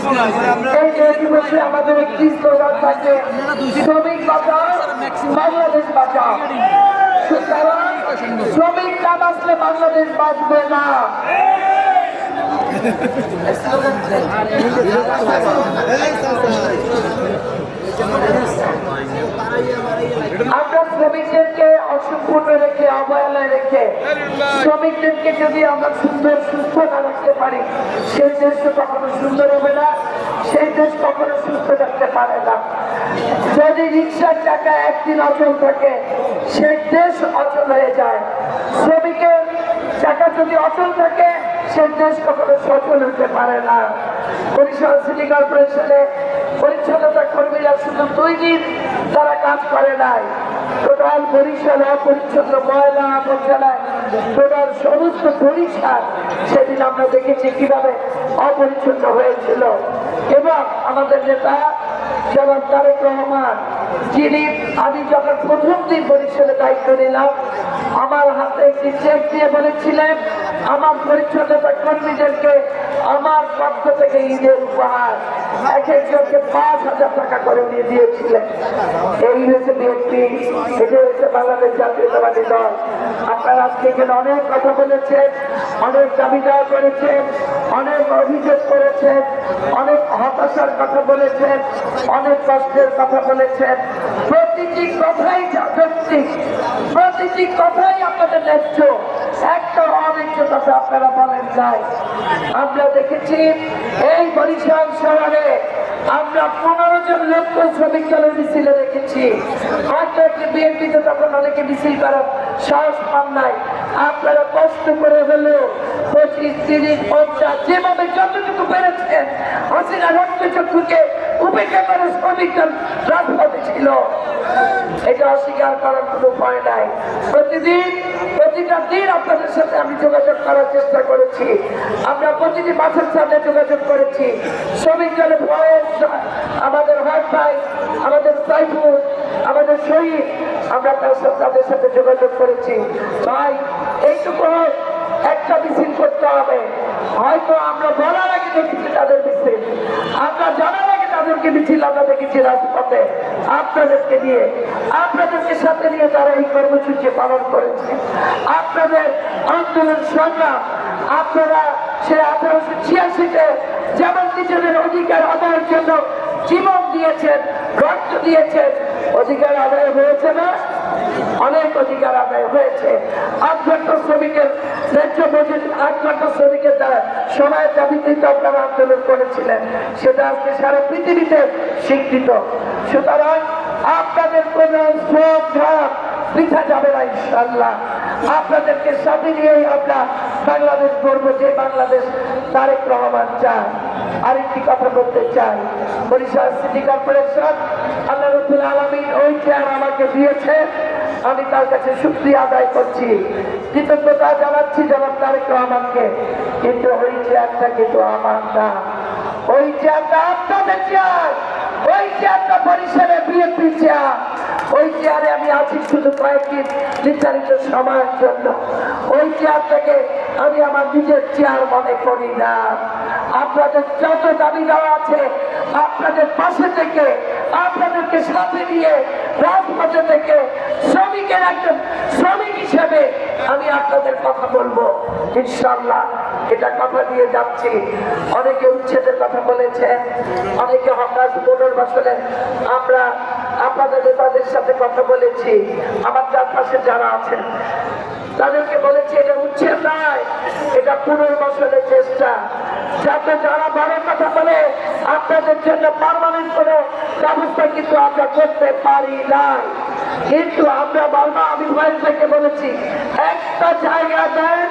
এই দিবসে আমাদের একটি স্লোগান থাকে, শ্রমিক বাঁচাও বাংলাদেশ বাঁচাও। সুতরাং শ্রমিক না বাঁচলে বাংলাদেশ বাঁচবে না। আমরা শ্রমিকদেরকে অসম্পূর্ণ রেখে, অবহেলায় রেখে শ্রমিকদেরকে যদি আমরা সুন্দর সুস্থ না রাখতে পারি, সেই দেশ কখনো সুন্দর হবে না, সেই দেশ কখনো সুস্থ রাখতে পারে না। যদি রিক্সার চাকা একদিন অচল থাকে, সেই দেশ অচল হয়ে যায়। শ্রমিকের চাকা যদি অচল থাকে, সেই দেশ কখনো সচল হতে পারে না। বরিশাল সিটি কর্পোরেশনে পরিচ্ছন্নতা কর্মীরা শুধু 2 দিন তারা কাজ করে নাই, টোটাল বরিশাল অপরিচ্ছন্ন, ময়লা আবর্জনায় টোটাল সমস্ত বরিশাল সেদিন আমরা দেখেছি কিভাবে অপরিচ্ছন্ন হয়েছিল। এবং আমাদের নেতা জনাব তারেক রহমান, যিনি আমি যখন প্রথম দিন বরিশালে দায়িত্ব নিলাম, আমার হাতে একটি চেক দিয়ে বলেছিলেন আমার পরিচ্ছন্নতা কর্মীদেরকে আমার পক্ষ থেকে ঈদের উপহার এক একজনকে 5,000 টাকা করে দিয়ে দিয়েছিলেন। এই হয়েছে বিএনপি, এটা হয়েছে বাংলাদেশ জাতীয়তাবাদী দল। আপনারা আজকে এখানে অনেক কথা বলেছেন, অনেক দাবি দেওয়া করেছেন, অনেক অভিযোগ করেছেন, অনেক হতাশার কথা বলেছেন, অনেক কষ্টের কথা বলেছেন। প্রতিটি কথাই যৌক্তিক, প্রতিটি কথাই আপনাদের ন্যায্য, একটা অন্যায্য কথা আপনারা বলেন নাই। আমরা দেখেছি এই বরিশাল শহরে আমরা 15 জন লক্ষ শ্রমিক দলের মিছিলে দেখেছি। হয়তো একটি বিএনপিতে তখন অনেকে মিছিল করার সাহস পান নাই। আপনারা কষ্ট করে হলেও 25, 30, 50 যেভাবে যতটুকু পেরেছেন হাসিনা রক্তচক্ষুকে উপেক্ষা করে শ্রমিক দল রাজপথে ছিল। এটা অস্বীকার করার কোনো উপায় নাই। প্রতিটা দিন আপনাদের সাথে আমি যোগাযোগ করার চেষ্টা করেছি। আমরা প্রতিটি মাসের সাথে যোগাযোগ করেছি। শ্রমিক দলের বয়স, আমাদের হক ভাই, আমাদের সাইফুল, আমাদের শহীদ, আমরা তাদের সাথে যোগাযোগ করেছি। ভাই এইটুকু একটা মিছিল করতে হবে। হয়তো আমরা বলার আগে দেখেছি তাদের মিছিল, আমরা জানার আগে তাদেরকে মিছিল আমরা দেখেছি রাজপথে আপনাদেরকে নিয়ে, আপনাদেরকে সাথে নিয়ে তারা এই কর্মসূচি পালন করেছে। আপনাদের আন্দোলন সংগ্রাম, আপনারা সে 1886-তে যেমন নিজেদের অধিকার আদায়ের জন্য জীবন দিয়েছেন, রক্ত দিয়েছেন, অধিকার আদায় হয়েছে না? অনেক অধিকার আদায় হয়েছে। 8 ঘন্টা শ্রমিকের ন্যায্য মজুরি, 8 ঘন্টা শ্রমিকের দ্বারা সময়ের দাবিতে আপনারা আন্দোলন করেছিলেন, সেটা আজকে সারা পৃথিবীতে স্বীকৃত। সুতরাং আপনাদের কোন শ্রম বৃথা যাবে না ইনশাআল্লাহ। আপনাদেরকে সাথে নিয়েই আমরা বাংলাদেশ গড়ব, যে বাংলাদেশ তারেক রহমান চান। আরেকটি কথা বলতে চাই, বরিশাল সিটি কর্পোরেশন আল্লাহ রাব্বুল আলামিন ওই চেয়ার আমাকে দিয়েছে, আমি তার কাছে শুকরিয়া আদায় করছি, কৃতজ্ঞতা জানাচ্ছি জনাব তারেক রহমানকে। কিন্তু ওই চেয়ারটা কিন্তু আমার না, ওই চেয়ারটা আপনাদের চেয়ার, ওই চেয়ারটা বরিশালের বিএনপি চেয়ার। ওই চেয়ারে আমি আছি শুধু কয়েকদিন নির্ধারিত সময়ের জন্য। ওই চেয়ারটাকে আমি আমার নিজের চেয়ার মনে করি না। আপনাদের যত দাবি দেওয়া আছে, আপনাদের পাশে থেকে, আপনাদেরকে সাথে নিয়ে রাজপথে থেকে শ্রমিকের একজন শ্রমিক হিসেবে আমি আপনাদের কথা বলবো ইনশাআল্লাহ। এটা কথা দিয়ে যাচ্ছি। অনেকে উচ্ছেদের কথা বলেছেন, অনেকে হতাশ পুনর্বাসনে আমরা আপনাদের নেতাদের সাথে কথা বলেছি। আমার চারপাশে যারা আছেন তাদেরকে বলেছি এটা উচ্ছেদ নয়, এটা পুনর্বাসনের চেষ্টা। যাতে যারা বড় কথা বলে আপনাদের জন্য পার্মানেন্ট কোনো ব্যবস্থা কিন্তু আমরা করতে পারি না। কিন্তু আমরা বারবার আমি ভয়েস থেকে বলেছি একটা জায়গা দেন,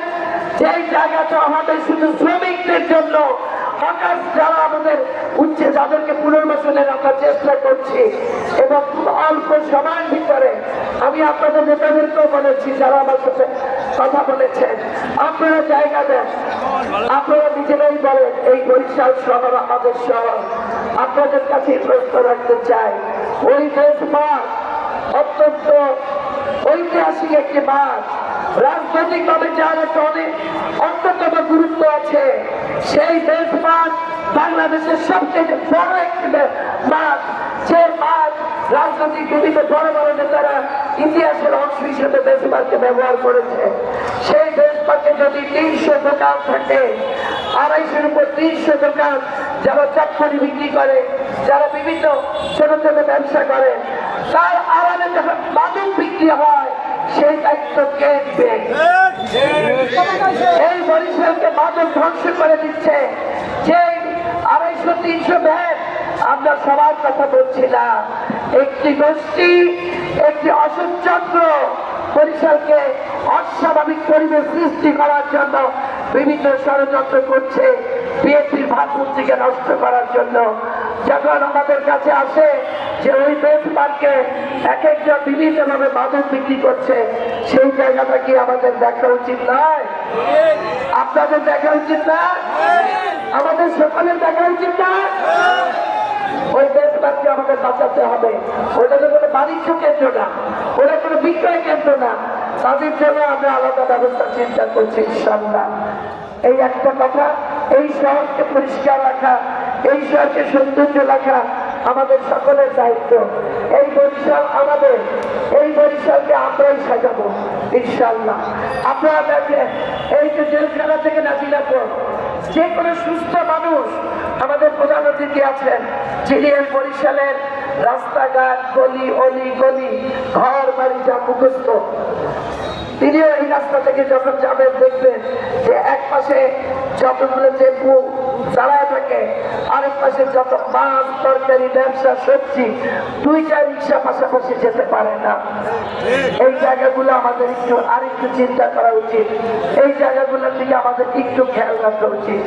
যেই জায়গাটা আমাদের শুধু শ্রমিকদের জন্য, আকাশ যারা আমাদের উচ্চে যাদেরকে পুনর্বাসনের আমরা চেষ্টা করছি, এবং অল্প সময়ের ভিতরে আমি আপনাদের নেতাদেরকেও বলেছি যারা আমার সাথে কথা বলেছেন, আপনারা জায়গা দেন। আপনারা নিজেরাই বলেন এই বরিশাল শহর আমাদের শহর। আপনাদের কাছে প্রশ্ন রাখতে চাই, ওই দেশ অত্যন্ত ঐতিহাসিক একটি মাঠ, রাজনৈতিকভাবে যার একটা অনেক অন্যতম গুরুত্ব আছে। সেই দেশ মাঠ বাংলাদেশের সবচেয়ে বড় একটি মাঠ, যে মাঠ রাজনৈতিক বিভিন্ন বড় বড় নেতারা ইতিহাসের অংশ হিসেবে দেশ মাঠকে ব্যবহার করেছে। সেই দেশ মাঠে যদি 300 দোকান থাকে, 250-এর উপর 300 দোকান, যারা চাকরি বিক্রি করে, যারা বিভিন্ন ছোট ছোট ব্যবসা করে, তার আড়ালে যখন মাদক বিক্রি হয় সেই দায়িত্ব কে নেবে? এই বরিশালকে মাদক ধ্বংস করে দিচ্ছে যে 250-300 ভ্যান। আমরা সবার কথা বলছি না, একটি গোষ্ঠী, একটি অসৎ চক্র বরিশালকে অস্বাভাবিক পরিবেশ সৃষ্টি করার জন্য বিভিন্ন ষড়যন্ত্র করছে, বিএনপির ভাবমূর্তিকে নষ্ট করার জন্য। যখন আমাদের কাছে আসে যে ওই বেঞ্চমার্কে এক একজন বিভিন্নভাবে মাদক বিক্রি করছে, সেই জায়গাটা কি আমাদের দেখা উচিত নয়? আপনাদের দেখা উচিত না? আমাদের সকলের দেখা উচিত না? ওই বেঞ্চমার্ককে আমাদের বাঁচাতে হবে। ওটা তো কোনো বাণিজ্য কেন্দ্র না, ওটা কোনো বিক্রয় কেন্দ্র না। তাদের জন্য আমরা আলাদা ব্যবস্থা চিন্তা করছি ইনশাআল্লাহ। এই একটা কথা, এই শহরকে পরিষ্কার রাখা, এই শহরকে সৌন্দর্য রাখা আমাদের সকলের দায়িত্ব। এই বরিশাল আমাদের, এই বরিশালকে আমরাই সাজাবো ইনশাআল্লাহ। আপনারা দেখেন, এই যে জেলখানা থেকে নাজিলাপুর, যে কোনো সুস্থ মানুষ, আমাদের প্রধান অতিথি আছেন যিনি এই বরিশালের রাস্তাঘাট, গলি অলি গলি, ঘর বাড়ি যা মুখস্থ, তিনিও এই রাস্তা থেকে যখন যাবেন দেখবেন যে এক পাশে যতগুলো টেম্পু চালায় থাকে, আরেক পাশে যত মাছ তরকারি ব্যবসা সবজি, দুইটা রিক্সা পাশাপাশি যেতে পারে না। এই জায়গাগুলো আমাদের আরেকটু চিন্তা করা উচিত, এই জায়গাগুলোর দিকে আমাদের একটু খেয়াল রাখা উচিত।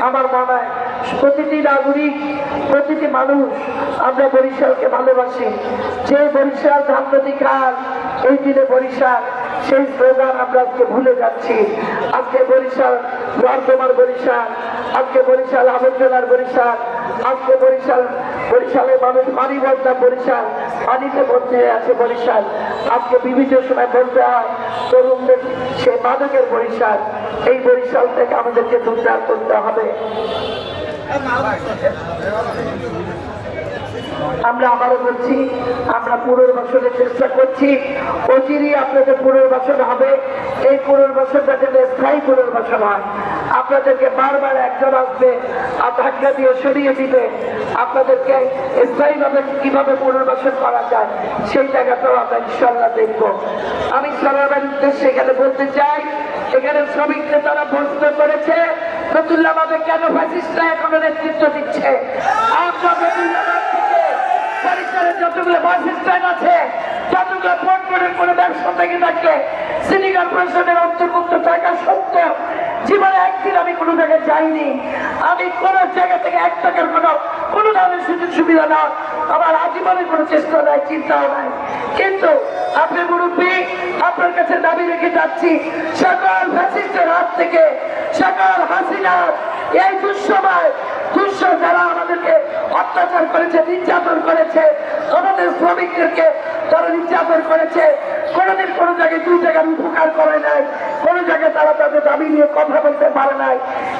আমার মনে হয় প্রতিটি নাগরিক, প্রতিটি মানুষ আমরা বরিশালকে ভালোবাসি। যে বরিশাল ধানমন্ডি খাল, এই দিনে বরিশাল, সেই স্লোগান আমরা আজকে ভুলে যাচ্ছি। আজকে বরিশাল নর্দমার বরিশাল, আজকে বরিশাল আবর্জনার বরিশাল, আজকে বরিশালের মানুষ পানি বর্তা বরিশাল, পানিতে ভর্তি হয়ে আছে বরিশাল। আজকে বিভিন্ন সময় বলতে হয় তরুণদের সে মাদকের বরিশাল। এই বরিশাল থেকে আমাদেরকে উদ্ধার করতে হবে। আমরা আবারও বলছি, আমরা পুনর্বাসনের চেষ্টা করছি। অচিরেই আপনাদের পুনর্বাসন হবে। এই পুনর্বাসনটা যেন স্থায়ী পুনর্বাসন হয়। আপনাদেরকে বারবার একজন আসবে আর ধাক্কা দিয়ে সরিয়ে দিবে, আপনাদেরকে স্থায়ীভাবে কিভাবে পুনর্বাসন করা যায় সেই জায়গাটাও আমরা ইনশাআল্লাহ দেখব। আমি সরকারের উদ্দেশ্যে এখানে বলতে চাই, এখানে শ্রমিক নেতারা প্রশ্ন করেছে ফতুল্লাবাদে কেন ফ্যাসিস্টরা এখনো নেতৃত্ব দিচ্ছে। আমরা ফতুল্লাবাদ থেকে পরিসরের যতগুলো বাস স্ট্যান্ড আছে, যতগুলো পোর্টপোর্টের কোনো ব্যবসা থেকে থাকলে সিটি কর্পোরেশনের অন্তর্ভুক্ত থাকা সত্ত্বেও জীবনে একদিন আমি কোনো জায়গায় যাইনি। আমি কোনো জায়গা থেকে 1 টাকার কোনো ধরনের সুযোগ সুবিধা না, আমার আজীবনের কোনো চেষ্টা নাই, চিন্তাও নাই। কিন্তু আপনি মুরব্বী, আপনার কাছে দাবি রেখে যাচ্ছি, সকল ফ্যাসিস্টের হাত থেকে, সকল হাসিনার এই দুঃসময় যারা আমাদেরকে অত্যাচার করেছে, নির্যাতন করেছে, আমাদের শ্রমিকদেরকে তারা নির্যাতন করেছে, কোনোদিন কোনো জায়গায় 2 টাকার উপকার করে নাই, কোনো জায়গায় তারা তাদের দাবি নিয়ে কথা বলতে পারে নাই।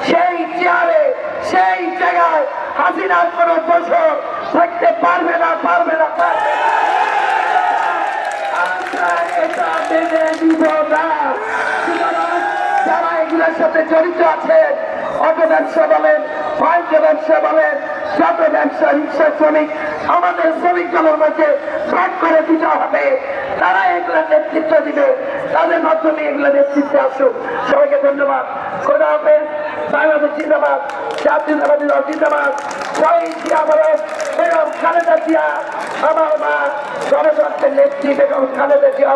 সেই চেয়ারে, সেই জায়গায় হাসিনার কোনো বছর থাকতে পারবে না, পারবে না, পারবে না। আমরা এটা মেনে নিব না। যারা এগুলোর সাথে জড়িত আছেন, অটো ব্যবসা বলেন, পাইকারি ব্যবসা বলেন, যত ব্যবসা, রিক্সা শ্রমিক, আমাদের শ্রমিকগুলোর মধ্যে ভাগ করে দিতে হবে। তারা এগুলো নেতৃত্ব দিবে, তাদের মাধ্যমে এগুলো নেতৃত্বে আসুক। সবাইকে ধন্যবাদ। খোদা হাফেজ। বাংলাদেশ জিন্দাবাদ, জাতীয়তাবাদী দল জিন্দাবাদ। শহীদ জিয়া বেগম খালেদা জিয়া, আমার মা, গণতন্ত্রের নেত্রী বেগম খালেদা জিয়া।